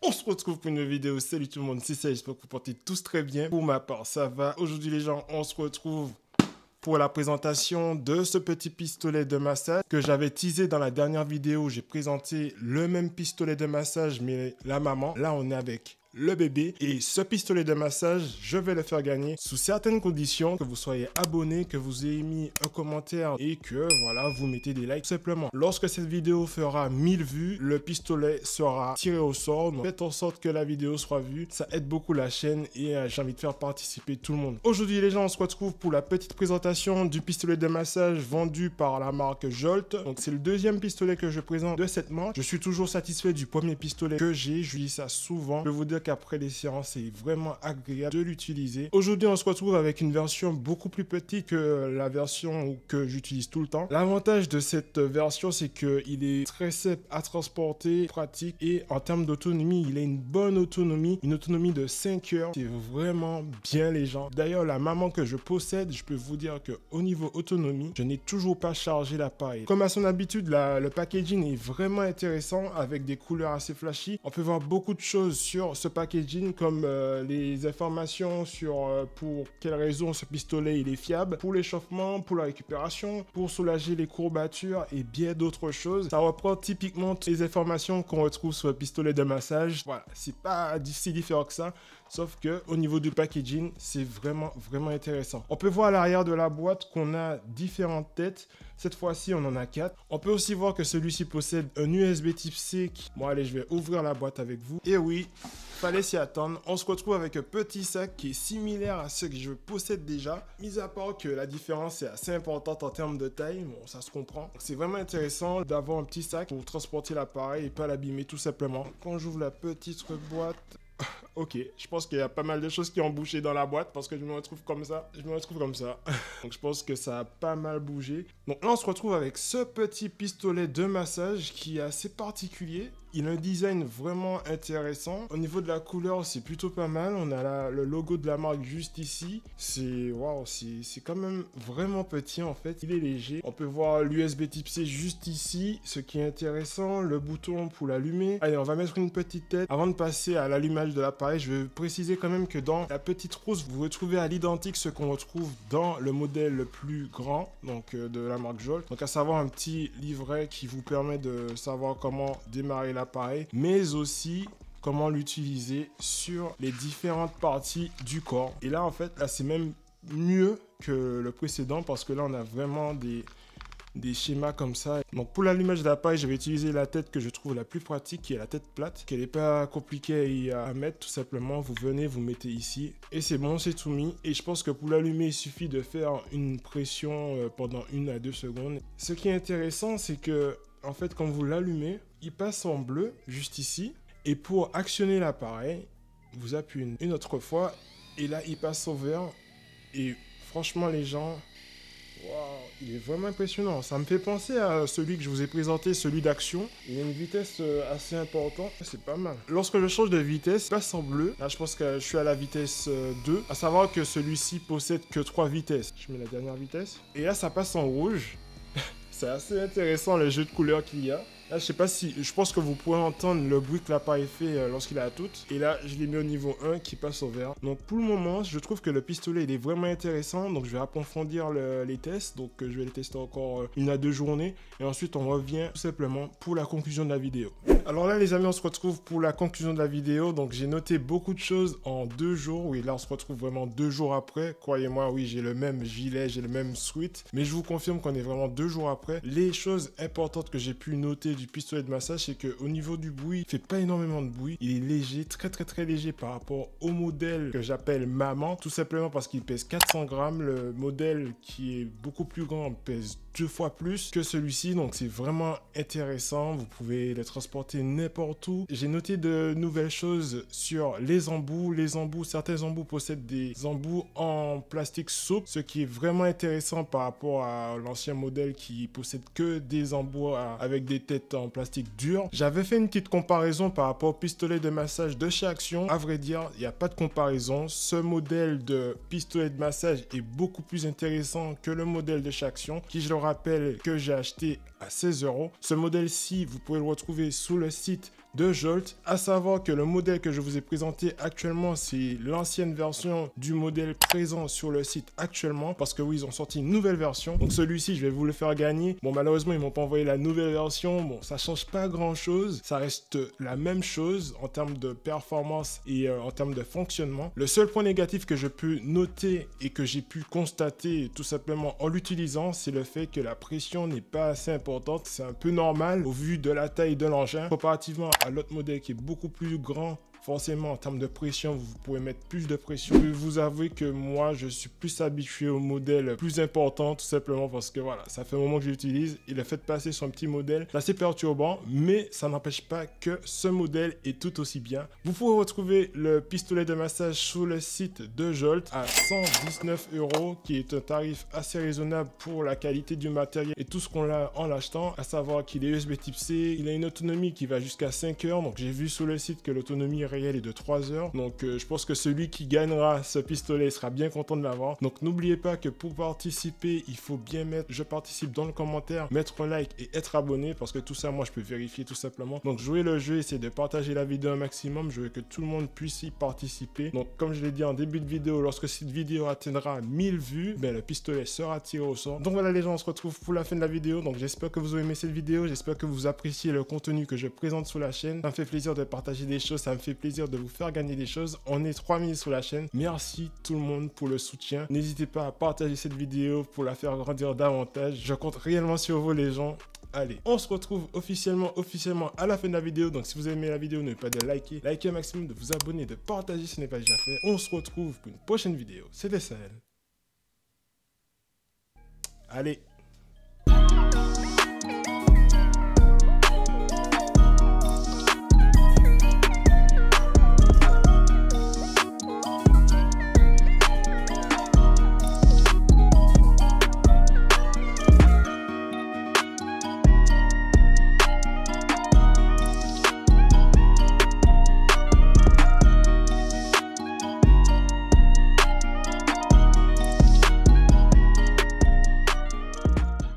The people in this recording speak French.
On se retrouve pour une vidéo. Salut tout le monde, c'est ça, j'espère que vous portez tous très bien. Pour ma part, ça va. Aujourd'hui les gens, on se retrouve pour la présentation de ce petit pistolet de massage que j'avais teasé dans la dernière vidéo. J'ai présenté le même pistolet de massage, mais la maman. Là, on est avec le bébé. Et ce pistolet de massage, je vais le faire gagner sous certaines conditions. Que vous soyez abonné, que vous ayez mis un commentaire et que, voilà, vous mettez des likes. Tout simplement, lorsque cette vidéo fera 1000 vues, le pistolet sera tiré au sort. Donc, faites en sorte que la vidéo soit vue. Ça aide beaucoup la chaîne et j'ai envie de faire participer tout le monde. Aujourd'hui, les gens, on se retrouve pour la petite présentation du pistolet de massage vendu par la marque Jolt. Donc, c'est le deuxième pistolet que je présente de cette marque. Je suis toujours satisfait du premier pistolet que j'ai. Je dis ça souvent. Je vais vous dire qu'après les séances, c'est vraiment agréable de l'utiliser. Aujourd'hui, on se retrouve avec une version beaucoup plus petite que la version que j'utilise tout le temps. L'avantage de cette version, c'est qu'il est très simple à transporter, pratique et en termes d'autonomie, il a une bonne autonomie, une autonomie de 5 heures. C'est vraiment bien les gens. D'ailleurs, la maman que je possède, je peux vous dire que au niveau autonomie, je n'ai toujours pas chargé l'appareil. Comme à son habitude, le packaging est vraiment intéressant avec des couleurs assez flashy. On peut voir beaucoup de choses sur ce packaging comme les informations sur pour quelle raison ce pistolet il est fiable, pour l'échauffement, pour la récupération, pour soulager les courbatures et bien d'autres choses. Ça reprend typiquement toutes les informations qu'on retrouve sur le pistolet de massage. Voilà, c'est pas si différent que ça. Sauf que au niveau du packaging, c'est vraiment intéressant. On peut voir à l'arrière de la boîte qu'on a différentes têtes. Cette fois-ci, on en a 4. On peut aussi voir que celui-ci possède un USB type C. Bon, allez, je vais ouvrir la boîte avec vous. Et oui, fallait s'y attendre. On se retrouve avec un petit sac qui est similaire à ce que je possède déjà. Mis à part que la différence est assez importante en termes de taille. Bon, ça se comprend. C'est vraiment intéressant d'avoir un petit sac pour transporter l'appareil et pas l'abîmer tout simplement. Quand j'ouvre la petite boîte... Ok, je pense qu'il y a pas mal de choses qui ont bougé dans la boîte parce que je me retrouve comme ça. Donc je pense que ça a pas mal bougé. Donc là on se retrouve avec ce petit pistolet de massage qui est assez particulier. Il a un design vraiment intéressant. Au niveau de la couleur, c'est plutôt pas mal. On a là le logo de la marque juste ici. C'est waouh, c'est quand même vraiment petit en fait. Il est léger. On peut voir l'USB type C juste ici, ce qui est intéressant. Le bouton pour l'allumer. Allez, on va mettre une petite tête. Avant de passer à l'allumage de l'appareil, je vais préciser quand même que dans la petite trousse, vous retrouvez à l'identique ce qu'on retrouve dans le modèle le plus grand, donc de la marque Jolt. Donc à savoir un petit livret qui vous permet de savoir comment démarrer l'appareil, mais aussi comment l'utiliser sur les différentes parties du corps. Et là, en fait, là, c'est même mieux que le précédent parce que là, on a vraiment des schémas comme ça. Donc pour l'allumage de l'appareil, je vais utiliser la tête que je trouve la plus pratique, qui est la tête plate, qu'elle n'est pas compliquée à mettre. Tout simplement, vous venez, vous mettez ici et c'est bon, c'est tout mis. Et je pense que pour l'allumer, il suffit de faire une pression pendant 1 à 2 secondes. Ce qui est intéressant, c'est que en fait, quand vous l'allumez, il passe en bleu juste ici. Et pour actionner l'appareil, vous appuyez une autre fois et là, il passe au vert. Et franchement, les gens... Wow, il est vraiment impressionnant. Ça me fait penser à celui que je vous ai présenté, celui d'action. Il a une vitesse assez importante. C'est pas mal. Lorsque je change de vitesse, il passe en bleu. Là, je pense que je suis à la vitesse 2. À savoir que celui-ci possède que 3 vitesses. Je mets la dernière vitesse. Et là, ça passe en rouge. C'est assez intéressant le jeu de couleurs qu'il y a. Là, je sais pas si... Je pense que vous pourrez entendre le bruit que l'appareil fait lorsqu'il est à toute. Et là, je l'ai mis au niveau 1 qui passe au vert. Donc, pour le moment, je trouve que le pistolet, il est vraiment intéressant. Donc, je vais approfondir les tests. Donc, je vais les tester encore 1 à 2 journées. Et ensuite, on revient tout simplement pour la conclusion de la vidéo. Alors là, les amis, on se retrouve pour la conclusion de la vidéo. Donc, j'ai noté beaucoup de choses en 2 jours. Oui, là, on se retrouve vraiment 2 jours après. Croyez-moi, oui, j'ai le même gilet, j'ai le même sweat. Mais je vous confirme qu'on est vraiment 2 jours après. Les choses importantes que j'ai pu noter du pistolet de massage, c'est que au niveau du bruit, il fait pas énormément de bruit. Il est léger, très léger par rapport au modèle que j'appelle maman, tout simplement parce qu'il pèse 400 grammes. Le modèle qui est beaucoup plus grand pèse 2 fois plus que celui-ci, donc c'est vraiment intéressant. Vous pouvez le transporter n'importe où. J'ai noté de nouvelles choses sur les embouts. Certains embouts possèdent des embouts en plastique souple, ce qui est vraiment intéressant par rapport à l'ancien modèle qui possède que des embouts avec des têtes en plastique dur. J'avais fait une petite comparaison par rapport au pistolet de massage de chez Action. À vrai dire, il n'y a pas de comparaison. Ce modèle de pistolet de massage est beaucoup plus intéressant que le modèle de chez Action, qui, je le rappelle, que j'ai acheté à 16 €. Ce modèle-ci, vous pouvez le retrouver sous le site de Jolt. À savoir que le modèle que je vous ai présenté actuellement, c'est l'ancienne version du modèle présent sur le site actuellement, parce que oui, ils ont sorti une nouvelle version. Donc celui-ci, je vais vous le faire gagner. Bon, malheureusement, ils m'ont pas envoyé la nouvelle version. Bon, ça change pas grand-chose. Ça reste la même chose en termes de performance et en termes de fonctionnement. Le seul point négatif que je peux noter et que j'ai pu constater tout simplement en l'utilisant, c'est le fait que la pression n'est pas assez importante. C'est un peu normal au vu de la taille de l'engin comparativement à l'autre modèle qui est beaucoup plus grand. Forcément, en termes de pression, vous pouvez mettre plus de pression. Je vais vous avouer que moi, je suis plus habitué au modèle plus important, tout simplement parce que voilà, ça fait un moment que j'utilise et le fait de passer sur un petit modèle, c'est assez perturbant, mais ça n'empêche pas que ce modèle est tout aussi bien. Vous pouvez retrouver le pistolet de massage sur le site de Jolt à 119 €, qui est un tarif assez raisonnable pour la qualité du matériel et tout ce qu'on a en l'achetant, à savoir qu'il est USB type C, il a une autonomie qui va jusqu'à 5 heures, donc j'ai vu sur le site que l'autonomie réelle est de 3 heures, donc je pense que celui qui gagnera ce pistolet sera bien content de l'avoir. Donc n'oubliez pas que pour participer, il faut bien mettre je participe dans le commentaire, mettre un like et être abonné, parce que tout ça moi je peux vérifier tout simplement. Donc jouez le jeu, essayez de partager la vidéo un maximum, je veux que tout le monde puisse y participer. Donc comme je l'ai dit en début de vidéo, lorsque cette vidéo atteindra 1000 vues, ben, le pistolet sera tiré au sort. Donc voilà les gens, on se retrouve pour la fin de la vidéo. Donc j'espère que vous avez aimé cette vidéo, j'espère que vous appréciez le contenu que je présente sur la chaîne. Ça me fait plaisir de partager des choses, ça me fait plaisir de vous faire gagner des choses. On est 3000 sur la chaîne. Merci tout le monde pour le soutien. N'hésitez pas à partager cette vidéo pour la faire grandir davantage. Je compte réellement sur vous les gens. Allez, on se retrouve officiellement à la fin de la vidéo. Donc si vous avez aimé la vidéo, n'oubliez pas de liker un maximum, de vous abonner, de partager si ce n'est pas déjà fait. On se retrouve pour une prochaine vidéo. C'était Sahel. Allez.